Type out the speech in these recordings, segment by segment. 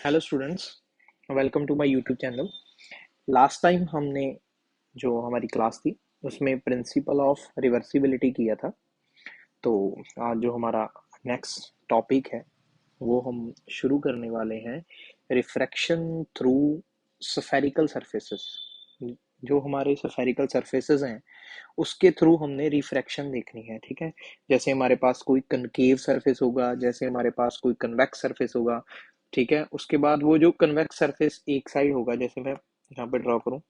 Hello students, welcome to my YouTube channel. Last time हमने जो हमारी क्लास थी उसमें प्रिंसिपल ऑफ रिवर्सिबिलिटी किया था। तो आज जो हमारा नेक्स्ट टॉपिक है वो हम शुरू करने वाले हैं, रिफ्रैक्शन थ्रू स्फेरिकल सरफेसेस। जो हमारे स्फेरिकल सरफेसेस हैं उसके थ्रू हमने रिफ्रैक्शन देखनी है। ठीक है, जैसे हमारे पास कोई कनकेव सरफेस होगा, जैसे हमारे पास कोई कन्वेक्स सरफेस होगा। ठीक है, उसके बाद वो जो कन्वेक्स सरफेस एक साइड होगा, जैसे मैं यहाँ पे ड्रॉ करूँ,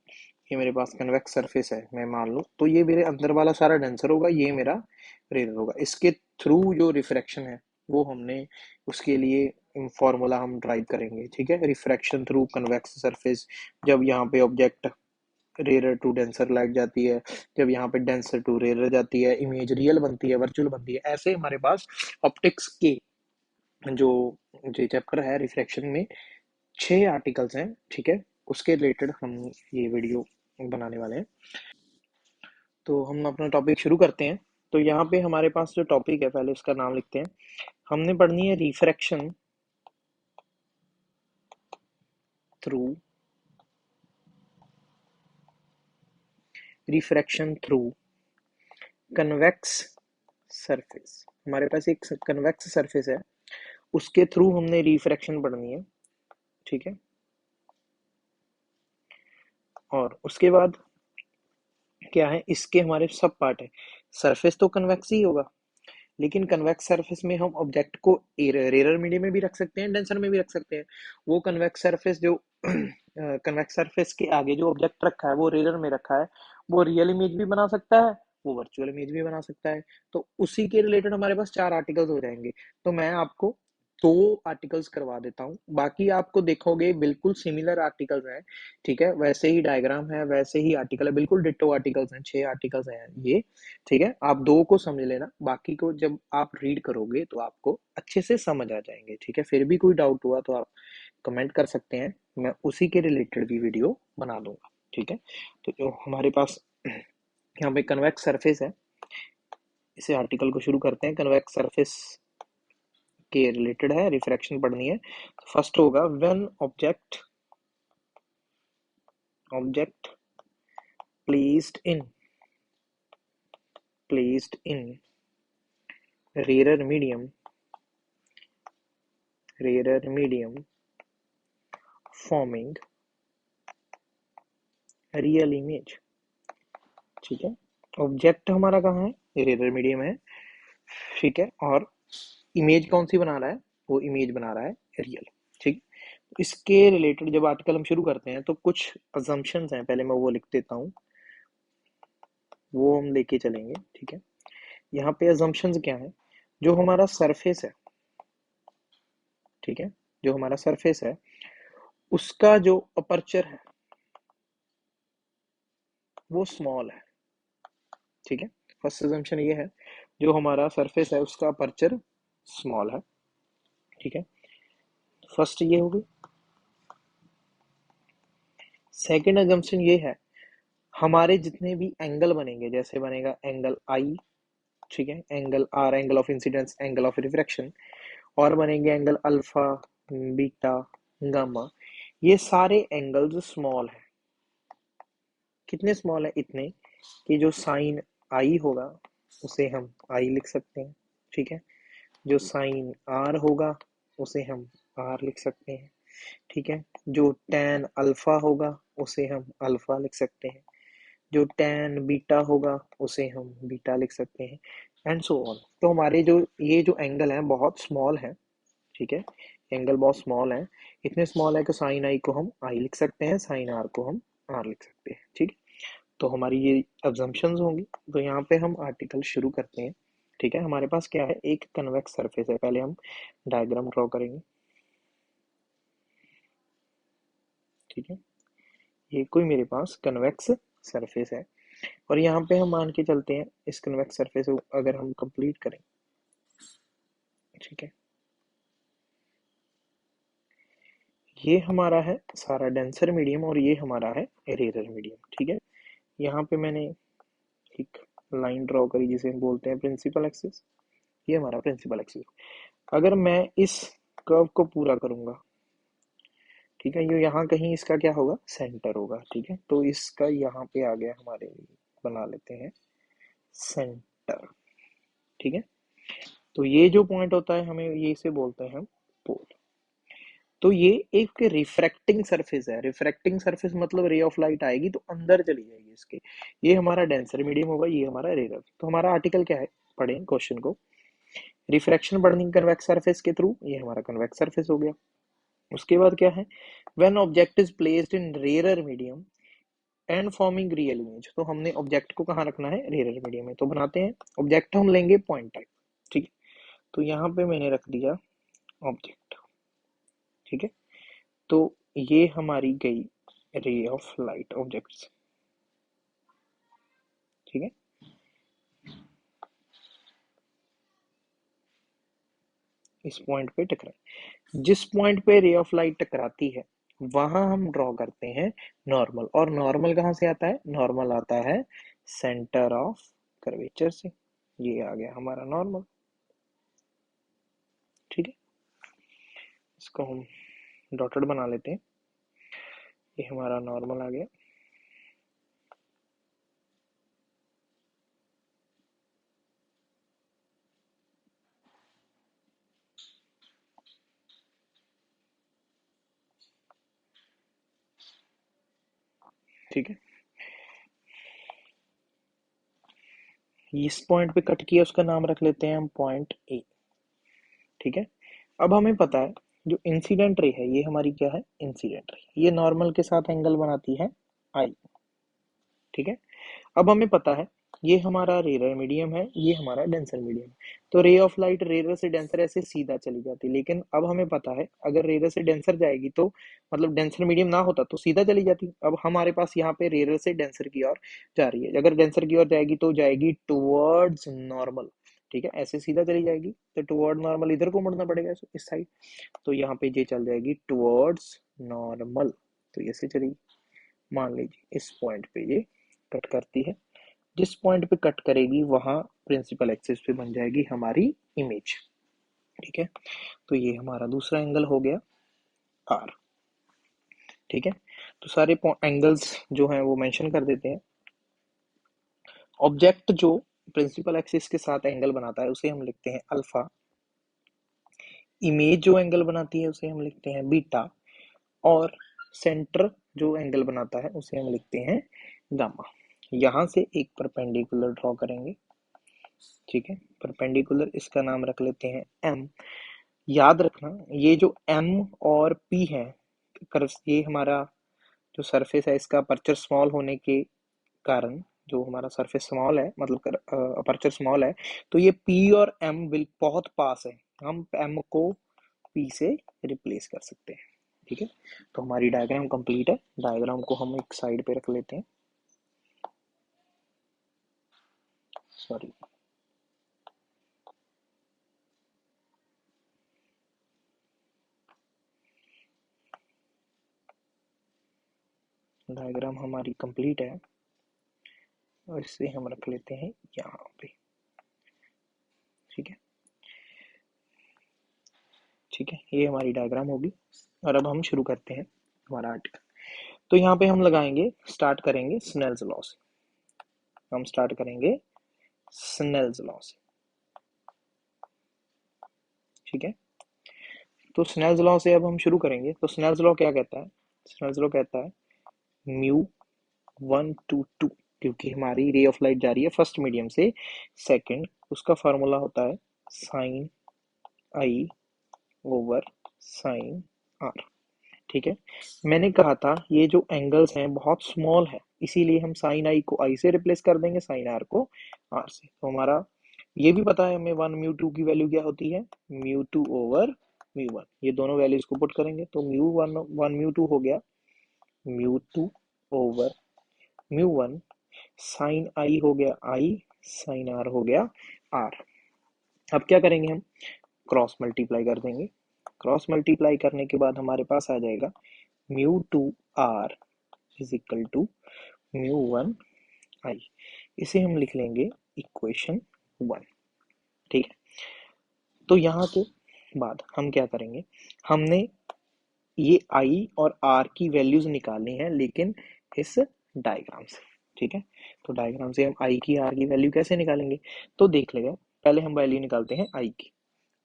ये मेरे पास कन्वेक्स सरफेस है, मैं मान लूँ तो ये मेरे अंदर वाला सारा डेंसर होगा, ये मेरा रेयर होगा। इसके थ्रू जो रिफ्रैक्शन है वो हमने उसके लिए फॉर्मूला हम ड्राइव करेंगे। ठीक है, रिफ्रैक्शन थ्रू कन्वेक्स सरफेस, जब यहाँ पे object rare to denser light जाती है, जब यहाँ पे डेंसर टू रेयर जाती है, इमेज रियल बनती है, वर्चुअल बनती है। ऐसे हमारे पास ऑप्टिक्स के जो जो चैप्टर है रिफ्रैक्शन में 6 आर्टिकल्स हैं। ठीक है, उसके रिलेटेड हम ये वीडियो बनाने वाले हैं। तो हम अपना टॉपिक शुरू करते हैं। तो यहाँ पे हमारे पास जो टॉपिक है, पहले इसका नाम लिखते हैं। हमने पढ़नी है रिफ्रैक्शन थ्रू कन्वेक्स सरफेस। हमारे पास एक कन्वेक्स सरफेस है, उसके थ्रू हमने रिफ्रैक्शन पढ़नी है। ठीक है, और उसके बाद क्या है, इसके हमारे सब पार्ट है। सरफेस तो कन्वेक्स ही होगा, लेकिन कन्वेक्स सरफेस में हम ऑब्जेक्ट को रेयर मीडियम में भी रख सकते हैं, डेंसर में भी रख सकते हैं। वो कन्वेक्स सरफेस जो कन्वेक्स सरफेस के आगे जो ऑब्जेक्ट रखा है वो रेयर में रखा है, वो रियल इमेज भी बना सकता है, वो वर्चुअल इमेज भी बना सकता है। तो उसी के रिलेटेड हमारे पास 4 आर्टिकल्स हो जाएंगे। तो मैं आपको 2 आर्टिकल्स करवा देता हूँ, बाकी आपको देखोगे बिल्कुल सिमिलर आर्टिकल्स हैं। ठीक है, वैसे ही डायग्राम है, वैसे ही आर्टिकल है, बिल्कुल डिट्टो आर्टिकल्स हैं, 6 आर्टिकल्स हैं ये। ठीक है, आप 2 को समझ लेना, बाकी को जब आप रीड करोगे तो आपको अच्छे से समझ आ जाएंगे। ठीक है, फिर भी कोई डाउट हुआ तो आप कमेंट कर सकते हैं, मैं उसी के रिलेटेड भी वीडियो बना दूंगा। ठीक है, तो जो हमारे पास यहाँ पे कन्वेक्स सरफेस है, इसे आर्टिकल को शुरू करते हैं। कन्वेक्स सरफेस के रिलेटेड है, रिफ्रैक्शन पढ़नी है। तो फर्स्ट होगा, when object placed in placed in rare medium rare medium forming real image. ठीक है, ऑब्जेक्ट हमारा कहाँ है, रेयर मीडियम है। ठीक है, और इमेज कौन सी बना रहा है, वो इमेज बना रहा है रियल। ठीक, इसके रिलेटेड जब आर्टिकल हम शुरू करते हैं तो कुछ अजम्पशंस हैं, पहले मैं वो लिख देता हूँ, वो हम लेके चलेंगे। ठीक है, यहाँ पे अजम्पशंस क्या है, जो हमारा सरफेस है, ठीक है, जो हमारा सरफेस है उसका जो अपर्चर है वो स्मॉल है। ठीक है, फर्स्ट अजम्पशन ये है, जो हमारा सरफेस है उसका अपर्चर स्मॉल है। ठीक है, फर्स्ट ये हो गई। सेकंड अजम्पशन ये है, हमारे जितने भी एंगल बनेंगे, जैसे बनेगा एंगल आई, ठीक है, angle R, angle of incidence, angle of refraction, और बनेंगे एंगल अल्फा, बीटा, गामा, ये सारे एंगल्स स्मॉल है। कितने स्मॉल है, इतने कि जो साइन आई होगा उसे हम आई लिख सकते हैं। ठीक है, जो साइन आर होगा उसे हम आर लिख सकते हैं। ठीक है, जो टैन अल्फा होगा उसे हम अल्फा लिख सकते हैं, जो टैन बीटा होगा उसे हम बीटा लिख सकते हैं, एंड सो ऑन। तो हमारे जो ये जो एंगल है बहुत स्मॉल है। ठीक है, एंगल बहुत स्मॉल है, इतने स्मॉल है कि साइन आई को हम आई लिख सकते हैं, साइन आर को हम आर लिख सकते हैं। ठीक है, तो हमारी ये अजम्पशंस होंगी। तो यहाँ पे हम आर्टिकल शुरू करते हैं। ठीक है, हमारे पास क्या है, एक कन्वेक्स सरफेस है, पहले हम डायग्राम ड्रॉ करेंगे। ठीक है, ये कोई मेरे पास कन्वेक्स सरफेस है, और यहाँ पे हम मान के चलते हैं इस कन्वेक्स सरफेस को अगर हम कंप्लीट करें। ठीक है, ये हमारा है सारा डेंसर मीडियम और ये हमारा है रेयर मीडियम। ठीक है, यहाँ पे मैंने एक लाइन ड्रॉ करी जिसे हम बोलते हैं प्रिंसिपल एक्सिस, ये हमारा प्रिंसिपल एक्सिस। अगर मैं इस कर्व को पूरा करूंगा, ठीक है, ये यहाँ कहीं इसका क्या होगा, सेंटर होगा। ठीक है, तो इसका यहाँ पे आ गया हमारे, बना लेते हैं सेंटर। ठीक है, तो ये जो पॉइंट होता है हमें ये से बोलते हैं पोल। तो ये एक रिफ्रैक्टिंग सरफेस है। रिफ्रैक्टिंग सरफेस मतलब रे ऑफ लाइट आएगी तो अंदर चली जाएगी इसके। ये हमारा डेंसर मीडियम होगा, ये हमारा रेयर। तो हमारा आर्टिकल क्या है, पढ़ें क्वेश्चन को। रिफ्रैक्शन बर्निंग कन्वेक्स सरफेस के थ्रू, ये हमारा कन्वेक्स सरफेस हो गया। उसके बाद क्या है, when object is placed in rare medium and forming real image. तो हमने ऑब्जेक्ट को कहाँ रखना है, रेयर मीडियम में। तो बनाते हैं, ऑब्जेक्ट हम लेंगे पॉइंट टाइप। ठीक है, तो यहाँ पे मैंने रख दिया ऑब्जेक्ट। ठीक है, तो ये हमारी गई रे ऑफ लाइट ऑब्जेक्ट्स। ठीक है, इस पॉइंट पे टकराई। जिस पॉइंट पे रे ऑफ लाइट टकराती है वहां हम ड्रॉ करते हैं नॉर्मल। और नॉर्मल कहाँ से आता है, नॉर्मल आता है सेंटर ऑफ कर्वेचर से। ये आ गया हमारा नॉर्मल। ठीक है, इसको हम डॉटेड बना लेते हैं। ये हमारा नॉर्मल आ गया। ठीक है, इस पॉइंट पे कट किया, उसका नाम रख लेते हैं हम पॉइंट ए। ठीक है, अब हमें पता है जो इंसिडेंट रे है, ये हमारी क्या है, इंसिडेंट रे। ये नॉर्मल के साथ एंगल बनाती है आई। ठीक है, अब हमें पता है ये हमारा रेयर मीडियम है, ये हमारा डेंसर मीडियम है। तो रे ऑफ लाइट रेयर से डेंसर ऐसे सीधा चली जाती है। लेकिन अब हमें पता है अगर रेयर से डेंसर जाएगी तो मतलब डेंसर मीडियम ना होता तो सीधा चली जाती। अब हमारे पास यहाँ पे रेयर से डेंसर की ओर जा रही है। अगर डेंसर की ओर जाएगी तो जाएगी टुवर्ड्स नॉर्मल। ठीक है, ऐसे सीधा चली जाएगी तो टुवर्ड नॉर्मल इधर को मुड़ना पड़ेगा, इस साइड। तो यहाँ पे ये चल जाएगी टुवर्ड्स नॉर्मल। तो ऐसे चलेगी। मान लीजिए इस पॉइंट पे ये कट करती है। जिस पॉइंट पे कट करेगी वहां प्रिंसिपल एक्सिस पे बन जाएगी हमारी इमेज। ठीक है, तो ये हमारा दूसरा एंगल हो गया आर। ठीक है, तो सारे एंगल्स जो हैं वो मेंशन कर देते हैं। ऑब्जेक्ट जो प्रिंसिपल एक्सिस के साथ एंगल बनाता है उसे हम लिखते हैं अल्फा। इमेज जो एंगल बनाती है उसे हम लिखते हैं बीटा। और सेंटर जो एंगल बनाता है उसे हम लिखते हैं गामा। यहां से एक परपेंडिकुलर ड्रॉ करेंगे। ठीक है, परपेंडिकुलर, इसका नाम रख लेते हैं एम। याद रखना ये जो एम और पी है, ये हमारा जो सरफेस है इसका अपर्चर स्मॉल होने के कारण, जो हमारा सरफेस स्मॉल है मतलब अपर्चर स्मॉल है, तो ये पी और एम बिल बहुत पास है। हम एम को पी से रिप्लेस कर सकते हैं। ठीक है, तो हमारी डायग्राम कंप्लीट है। डायग्राम को हम एक साइड पे रख लेते हैं। सॉरी, डायग्राम हमारी कंप्लीट है और इसे हम रख लेते हैं यहाँ पे। ठीक है, ठीक है, ये हमारी डायग्राम होगी। और अब हम शुरू करते हैं हमारा आर्टिकल। तो यहाँ पे हम लगाएंगे, स्टार्ट करेंगे स्नेल्स लॉ से। हम स्टार्ट करेंगे स्नेल्स लॉ से। ठीक है, तो स्नेल्स लॉ से अब हम शुरू करेंगे। तो स्नेल्स लॉ क्या कहता है, स्नेल्स लॉ कहता है म्यू 1 to 2, क्योंकि हमारी रे ऑफ लाइट जा रही है फर्स्ट मीडियम से सेकंड। उसका फार्मूला होता है sine I over sine R. ठीक है, मैंने कहा था ये जो एंगल्स हैं बहुत स्मॉल है, इसीलिए हम साइन आई को आई से रिप्लेस कर देंगे, साइन आर को आर से। तो हमारा ये भी पता है हमें 1 म्यू 2 की वैल्यू क्या होती है, म्यू 2 ओवर म्यू 1। ये दोनों वैल्यूज को पुट करेंगे तो म्यू 1 हो गया म्यू 2 ओवर म्यू 1। साइन आई हो गया आई, साइन आर हो गया आर। अब क्या करेंगे हम, क्रॉस मल्टीप्लाई कर देंगे। क्रॉस मल्टीप्लाई करने के बाद हमारे पास आ जाएगा mu 2 R is equal to mu 1 I. इसे हम लिख लेंगे इक्वेशन 1। ठीक है, तो यहाँ के बाद हम क्या करेंगे, हमने ये आई और आर की वैल्यूज निकालनी है, लेकिन इस डायग्राम से। ठीक है, तो डायग्राम से हम आई की आर की वैल्यू कैसे निकालेंगे, तो देख लेगा। पहले हम वैल्यू निकालते हैं आई की।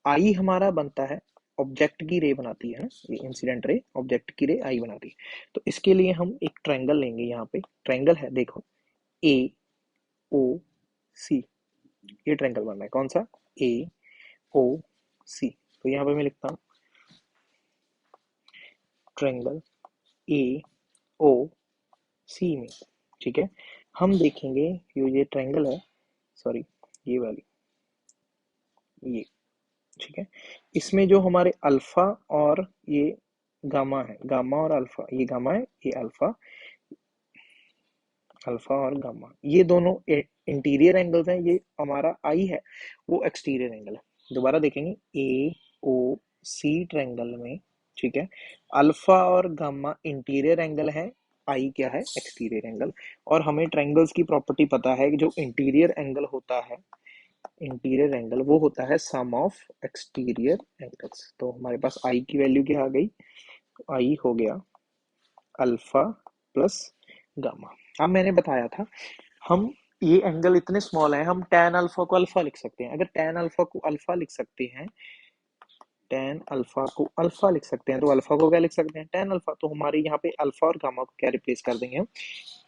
आई हमारा बनता है, ऑब्जेक्ट की रे बनाती है ना, ये इंसिडेंट रे ऑब्जेक्ट की रे आई बनाती है। तो इसके लिए हम एक ट्रायंगल लेंगे। यहाँ पे ट्रायंगल है, देखो, ए ओ सी। ये ट्रायंगल बनना है, कौन सा, ए ओ सी। तो यहाँ पे मैं लिखता हूँ ट्रायंगल ए ओ सी में। ठीक है, हम देखेंगे ये ट्रायंगल है, सॉरी ये वाली, ये। ठीक है, इसमें जो हमारे अल्फा और ये गामा है, गामा और अल्फा, ये गामा है, ये अल्फा, अल्फा और गामा, ये दोनों इंटीरियर एंगल्स हैं। ये हमारा आई है, वो एक्सटीरियर एंगल है। दोबारा देखेंगे, ए ओ सी ट्रायंगल में, ठीक है, अल्फा और गामा इंटीरियर एंगल है, आई क्या है, एक्सटीरियर एंगल। और हमें ट्रायंगल्स की प्रॉपर्टी पता है कि जो इंटीरियर एंगल होता है, इंटीरियर एंगल वो होता है सम ऑफ एक्सटीरियर एंगल्स। तो हमारे पास आई की वैल्यू क्या आ गई, आई हो गया अल्फा प्लस गामा। अब मैंने बताया था, हम ये एंगल इतने स्मॉल है, हम tan अल्फा को अल्फा लिख सकते हैं। अगर tan अल्फा को अल्फा लिख सकते हैं, tan अल्फा को अल्फा लिख सकते हैं, तो अल्फा को क्या लिख सकते हैं, tan अल्फा। तो हमारे यहाँ पे अल्फा और गामा को क्या रिप्लेस कर देंगे हम,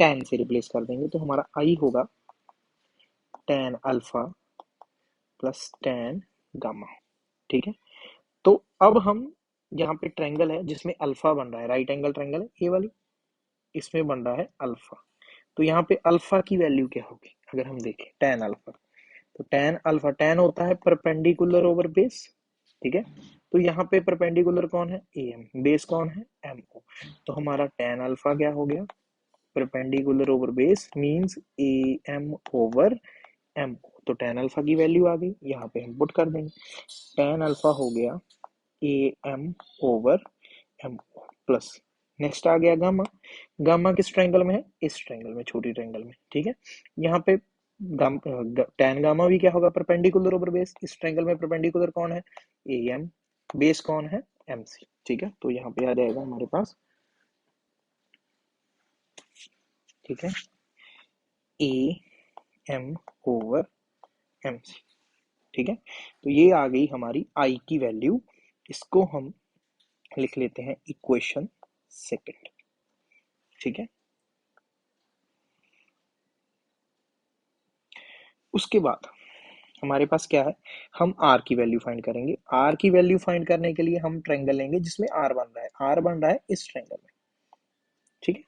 tan से रिप्लेस कर देंगे। तो हमारा आई होगा tan alpha plus tan gamma. ठीक है, तो अब हम यहाँ पे ट्रायंगल है जिसमें अल्फा बन रहा है, राइट एंगल ट्रायंगल है ये वाली, इसमें बन रहा है अल्फा। तो यहाँ पे अल्फा की वैल्यू क्या होगी, अगर हम देखें tan अल्फा, तो tan अल्फा, tan होता है परपेंडिकुलर ओवर बेस। ठीक है, तो यहाँ पे परपेंडिकुलर कौन है, ए एम, बेस कौन है, एम ओ। तो हमारा tan अल्फा क्या हो गया, perpendicular over base means A M over M O. तो tan अल्फा की वैल्यू आ गई, यहाँ पे हम पुट कर देंगे। tan अल्फा हो गया A M over M O plus, next आ गया गामा। गामा किस ट्रायंगल में है, इस ट्रायंगल में, छोटी ट्रायंगल में। ठीक है, यहाँ पे tan गामा भी क्या होगा, परपेंडिकुलर ओवर बेस। इस ट्रायंगल में परपेंडिकुलर कौन है, ए एम, बेस कौन है, एम सी। ठीक है, तो यहाँ पे आ जाएगा हमारे पास, ठीक है, A M over M C. ठीक है, तो ये आ गई हमारी आई की वैल्यू। इसको हम लिख लेते हैं इक्वेशन सेकंड। ठीक है, उसके बाद हमारे पास क्या है, हम आर की वैल्यू फाइंड करेंगे। आर की वैल्यू फाइंड करने के लिए हम ट्रायंगल लेंगे जिसमें आर बन रहा है, आर बन रहा है इस ट्रायंगल में। ठीक है,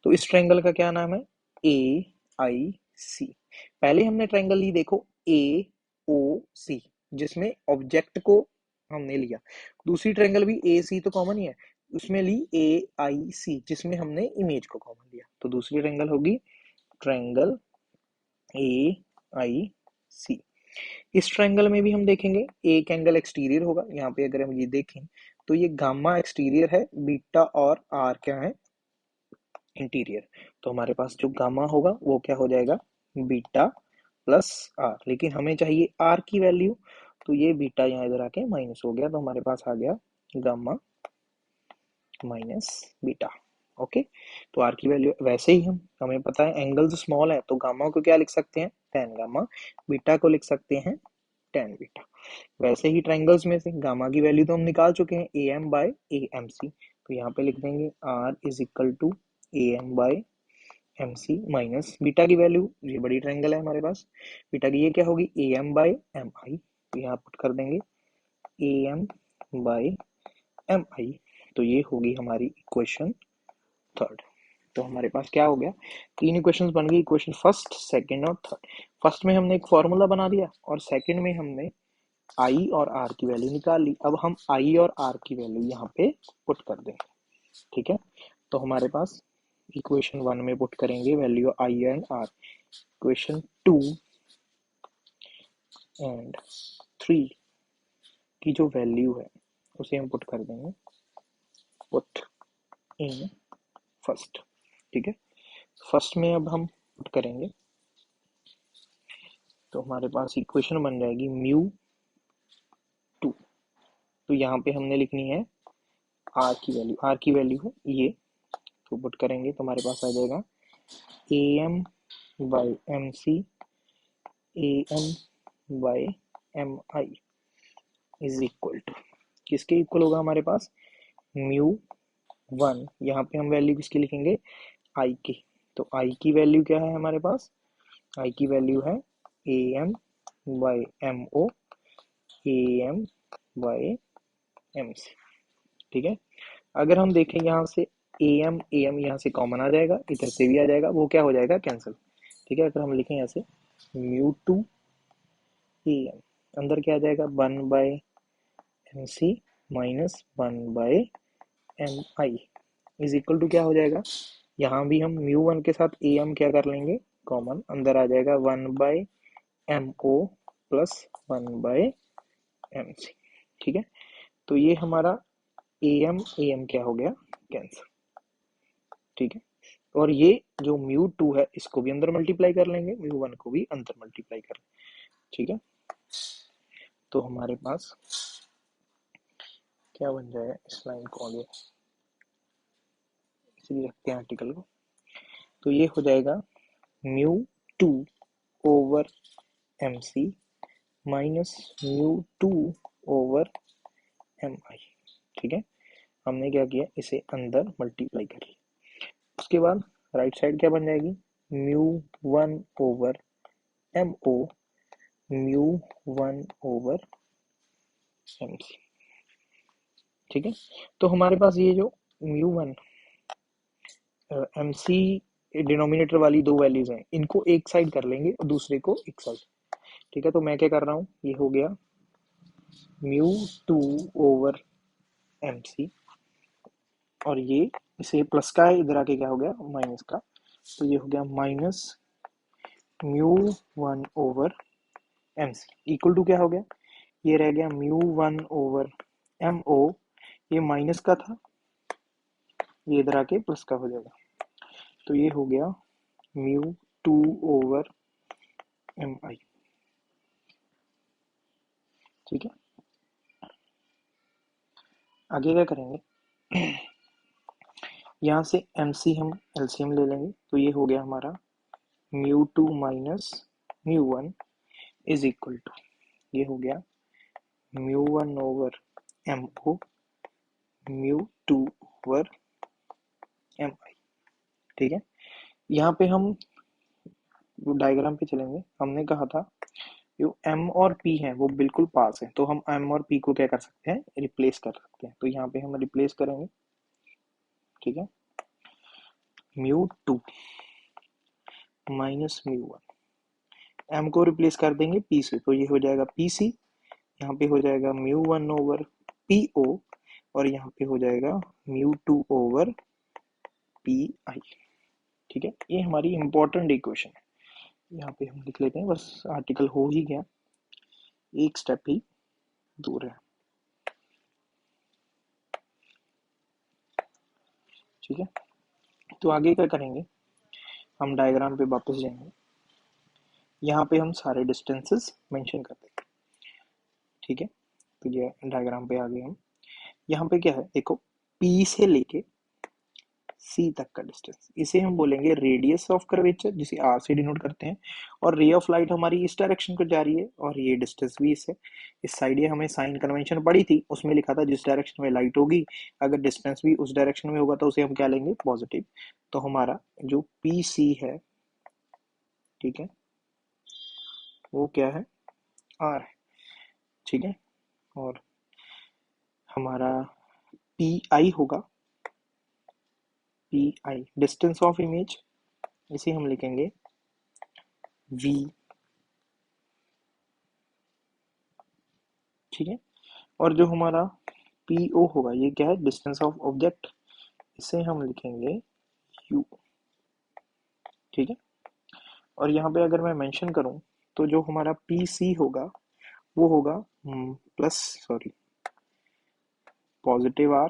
तो इस ट्रायंगल का क्या नाम है, ए आई सी। पहले हमने ट्रायंगल ली, देखो, ए ओ सी, जिसमें ऑब्जेक्ट को हमने लिया। दूसरी ट्रायंगल भी ए सी तो कॉमन ही है, उसमें ली ए आई सी, जिसमें हमने इमेज को कॉमन लिया। तो दूसरी ट्रायंगल होगी ट्रायंगल ए आई सी। इस ट्रायंगल में भी हम देखेंगे एक एंगल एक्सटीरियर होगा। यहाँ पे अगर हम ये देखें तो ये गामा एक्सटीरियर है, बीटा और आर क्या है, इंटीरियर। तो हमारे पास जो गामा होगा वो क्या हो जाएगा, बीटा प्लस आर। लेकिन हमें चाहिए आर की वैल्यू, तो ये बीटा यहाँ इधर आके माइनस हो गया, तो हमारे पास आ गया गामा माइनस बीटा। ओके, तो आर की वैल्यू वैसे ही हम, हमें पता है एंगल्स स्मॉल है, तो गामा को क्या लिख सकते हैं, tan गामा, बीटा को लिख सकते हैं tan बीटा। वैसे ही ट्रायंगल्स में से गामा की वैल्यू तो हम निकाल चुके हैं, A M by A M C. तो यहाँ पे लिख देंगे R is equal to A M by M C minus beta की वैल्यू, ये बड़ी ट्रायंगल है हमारे पास, बीटा की ये क्या होगी, ए एम बाई एम आई। तो यहाँ पुट कर देंगे ए एम बाई एम आई। तो ये होगी हमारी इक्वेशन थर्ड। तो हमारे पास क्या हो गया, तीन इक्वेशंस बन गई, इक्वेशन फर्स्ट, सेकंड और थर्ड। फर्स्ट में हमने एक फॉर्मूला बना दिया और सेकंड में हमने आई और आर की वैल्यू निकाल ली। अब हम आई और आर की वैल्यू यहाँ पे पुट कर देंगे। ठीक है, तो हमारे पास इक्वेशन वन में पुट करेंगे value I and R, equation two and three की जो वैल्यू है उसे हम पुट कर देंगे, पुट इन फर्स्ट। ठीक है, फर्स्ट में अब हम पुट करेंगे तो हमारे पास इक्वेशन बन जाएगी म्यू टू। तो यहाँ पे हमने लिखनी है आर की वैल्यू है ये, तो पुट करेंगे तो हमारे पास आ जाएगा A M by M C A M by M I is equal to, किसके इक्वल होगा हमारे पास, म्यू वन, यहाँ पे हम वैल्यू किसकी लिखेंगे, आई की। तो आई की वैल्यू क्या है हमारे पास, आई की वैल्यू है A M by M O A M by M C. ठीक है, अगर हम देखें यहाँ से ए एम यहाँ से कॉमन आ जाएगा, इधर से भी आ जाएगा, वो क्या हो जाएगा, कैंसिल। ठीक है, अगर हम लिखें यहाँ से म्यू टू ए एम, अंदर क्या आ जाएगा, one by M C minus one by M I is equal to क्या हो जाएगा, यहाँ भी हम म्यू वन के साथ ए एम क्या कर लेंगे, कॉमन, अंदर आ जाएगा one by M O plus one by M C. ठीक है, तो ये हमारा ए एम क्या हो गया, कैंसिल। ठीक है, और ये जो म्यू टू है इसको भी अंदर मल्टीप्लाई कर लेंगे, म्यू वन को भी अंदर मल्टीप्लाई कर लेंगे। ठीक है, तो हमारे पास क्या बन जाएगा, इस लाइन को आगे इसलिए रखते हैं आर्टिकल को, तो ये हो जाएगा mu two over M C minus mu two over M I. ठीक है, हमने क्या किया, इसे अंदर मल्टीप्लाई कर लिया। उसके बाद राइट साइड क्या बन जाएगी, mu one over M O mu one over M C. ठीक है, तो हमारे पास ये जो mu one M C denominator वाली दो वैल्यूज हैं, इनको एक साइड कर लेंगे और दूसरे को एक साइड। ठीक है, तो मैं क्या कर रहा हूँ, ये हो गया mu two over M C, और ये इसे प्लस का है, इधर आके क्या हो गया, माइनस का, तो ये हो गया minus mu one over M C equal to क्या हो गया, ये रह गया mu one over M O, ये माइनस का था, ये इधर आके प्लस का हो जाएगा, तो ये हो गया mu two over M I. ठीक है, आगे क्या करेंगे, यहाँ से एम सी हम एलसीएम ले लेंगे, तो ये हो गया हमारा mu two minus mu one is equal to, ये हो गया mu one over M O mu two over M I. ठीक है, यहाँ पे हम डायग्राम पे चलेंगे, हमने कहा था जो एम और पी है वो बिल्कुल पास है, तो हम एम और पी को क्या कर सकते हैं, रिप्लेस कर सकते हैं, तो यहाँ पे हम रिप्लेस करेंगे। ठीक है, mu two minus mu one, M को रिप्लेस कर देंगे पी से, तो ये हो जाएगा पी सी, यहाँ पे हो जाएगा mu one over P O, और यहाँ पे हो जाएगा mu two over P I. ठीक है, ये हमारी इंपॉर्टेंट इक्वेशन है, यहाँ पे हम लिख लेते हैं, बस आर्टिकल हो ही गया, एक स्टेप ही दूर है। ठीक है, तो आगे क्या करेंगे, हम डायग्राम पे वापस जाएंगे, यहाँ पे हम सारे डिस्टेंसेस मेंशन कर देंगे। ठीक है, तो ये डायग्राम पे आ गए हम, यहाँ पे क्या है देखो, पी से लेके सी तक का डिस्टेंस, इसे हम बोलेंगे रेडियस ऑफ कर्वेचर, जिसे आर से डिनोट करते हैं, और रे ऑफ लाइट हमारी इस डायरेक्शन को जा रही है, और ये डिस्टेंस भी इससे इस साइड, ये हमें साइन कन्वेंशन पड़ी थी, उसमें लिखा था जिस डायरेक्शन में लाइट होगी अगर डिस्टेंस भी उस डायरेक्शन में होगा तो उसे हम क्या लेंगे, पॉजिटिव। तो हमारा जो पी सी है, ठीक है, वो क्या है, आर है। ठीक है, और हमारा पी आई होगा, P I distance of image, इसे हम लिखेंगे वी। ठीक है, और जो हमारा पी ओ होगा, ये क्या है, डिस्टेंस ऑफ ऑब्जेक्ट, इसे हम लिखेंगे यू। ठीक है, और यहाँ पे अगर मैं मेंशन करूँ तो जो हमारा पी सी होगा वो होगा प्लस सॉरी पॉजिटिव आर,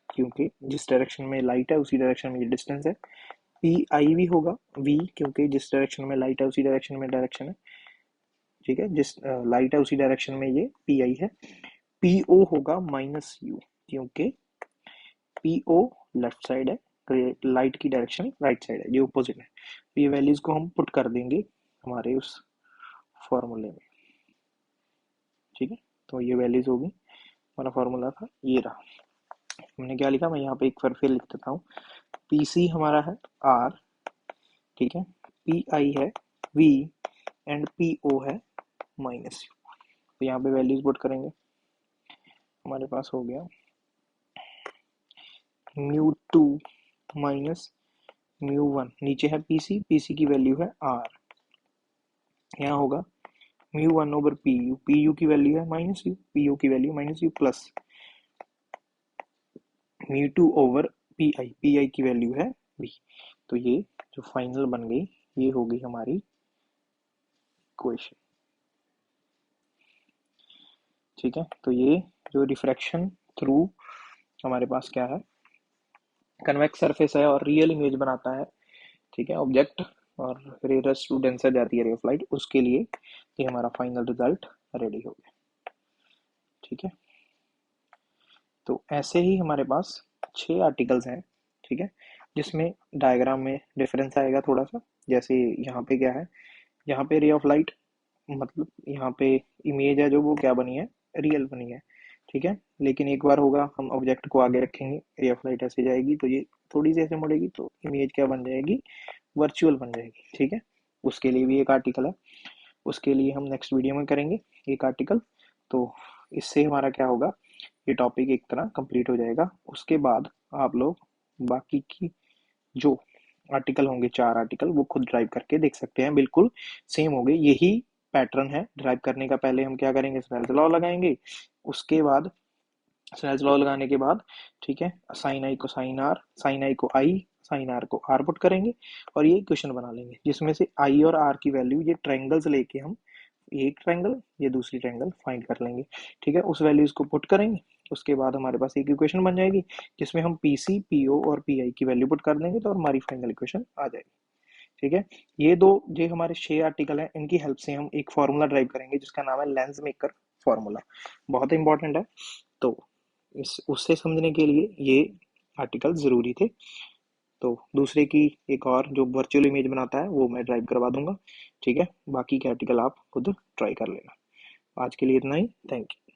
क्योंकि जिस डायरेक्शन में लाइट है उसी डायरेक्शन में ये डिस्टेंस है। पी आई भी होगा वी, क्योंकि जिस डायरेक्शन में लाइट है उसी डायरेक्शन में डायरेक्शन है, ठीक है, जिस लाइट है उसी डायरेक्शन में ये पी आई है। पी ओ होगा माइनस यू, क्योंकि पी ओ लेफ्ट साइड है, लाइट की डायरेक्शन राइट साइड है, ये ऑपोजिट है। तो ये वैल्यूज को हम पुट कर देंगे हमारे उस फॉर्मूले में, ठीक है। तो ये वैल्यूज होगी, हमारा फॉर्मूला था ये रहा। हमने क्या लिखा, मैं यहाँ पे एक बार फिर लिख देता हूँ। पी सी हमारा है आर, ठीक है, पी आई है वी, एंड पी ओ है माइनस यू। तो यहाँ पे वैल्यूज पुट करेंगे, हमारे पास हो गया mu two minus mu one, नीचे है पीसी, पीसी की वैल्यू है आर, यहाँ होगा mu one over P U की वैल्यू है माइनस यू, पी यू की value minus you, plus mu two over P आई की वैल्यू है वी। तो ये जो फाइनल बन गई, ये होगी हमारी इक्वेशन, ठीक है। तो ये जो रिफ्रैक्शन थ्रू हमारे पास क्या है, कन्वेक्स सरफेस है और रियल इमेज बनाता है, ठीक है, ऑब्जेक्ट, और रेयरेस्ट टू डेंसर जाती है रे ऑफ लाइट, उसके लिए ये हमारा फाइनल रिजल्ट रेडी हो गया, ठीक है। तो ऐसे ही हमारे पास 6 आर्टिकल्स हैं, ठीक है, जिसमें डायग्राम में डिफरेंस आएगा थोड़ा सा। जैसे यहाँ पे क्या है, यहाँ पे रे ऑफ लाइट, मतलब यहाँ पे इमेज है जो वो क्या बनी है, रियल बनी है, ठीक है। लेकिन एक बार होगा हम ऑब्जेक्ट को आगे रखेंगे, रे ऑफ लाइट ऐसे जाएगी तो ये थोड़ी सी ऐसे मुड़ेगी, तो इमेज क्या बन जाएगी, वर्चुअल बन जाएगी, ठीक है। उसके लिए भी एक आर्टिकल है, उसके लिए हम नेक्स्ट वीडियो में करेंगे एक आर्टिकल। तो इससे हमारा क्या होगा, ये टॉपिक एक तरह कंप्लीट हो जाएगा। उसके बाद आप लोग बाकी की जो आर्टिकल होंगे, 4 आर्टिकल, वो खुद ड्राइव करके देख सकते हैं, बिल्कुल सेम होंगे, यही पैटर्न है ड्राइव करने का। पहले हम क्या करेंगे, स्नेल्स लॉ लगाएंगे, उसके बाद स्नेल्स लॉ लगाने के बाद, ठीक है, साइन आई को साइन आर, साइन आई को आई, साइन आर को आर पुट करेंगे, और ये इक्वेशन बना लेंगे जिसमें से आई और आर की वैल्यू, ये ट्रायंगल्स लेके हम, एक ट्रायंगल ये दूसरी ट्रायंगल फाइंड कर लेंगे, ठीक है, उस वैल्यूज को पुट करेंगे। उसके बाद हमारे पास एक इक्वेशन बन जाएगी जिसमें हम पी सी, पी ओ और पी आई की वैल्यू पुट कर देंगे, तो हमारी फाइनल इक्वेशन आ जाएगी, ठीक है। ये दो जो हमारे 6 आर्टिकल हैं, इनकी हेल्प से हम एक फॉर्मूला ड्राइव करेंगे जिसका नाम है लेंस मेकर फॉर्मूला, बहुत इंपॉर्टेंट है। तो इस उससे समझने के लिए ये आर्टिकल जरूरी थे। तो दूसरे की एक और जो वर्चुअल इमेज बनाता है वो मैं ड्राइव करवा दूंगा, ठीक है। बाकी के आर्टिकल आप खुद ट्राई कर लेना। आज के लिए इतना ही, थैंक यू।